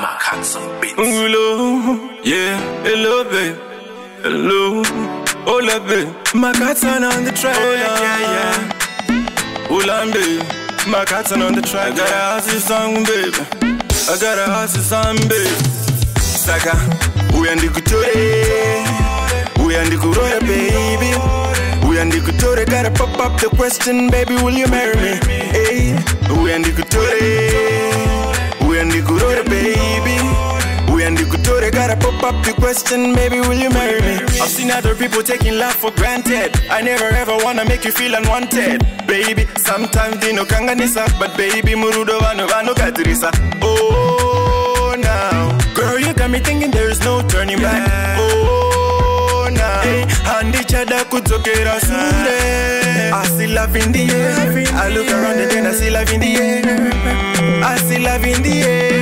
Hello, yeah, hello, babe. Hello, hola, babe. My cat's on the track. Oh, yeah. Hola, babe. My cat's on the track. I gotta ask you something, babe. I gotta ask you something, babe. Saka, we and the Kutore. We and the Kurore, baby. We and the Kutore. Gotta pop up the question, baby. Will you marry me? Hey, we and the Kutore. We and the Kurore, baby. We and the Kutore. Gotta pop up the question, baby. Will you marry me? I've seen other people taking love for granted. I never ever wanna make you feel unwanted, baby. Sometimes they no kanganisa, but baby, murudo vano katirisa. Oh, now, girl, you got me thinking there is no turning back. Oh, now, hey, and each other could tokera soon. I see love in the air. I look around and then I see love in the air. I see love in the air.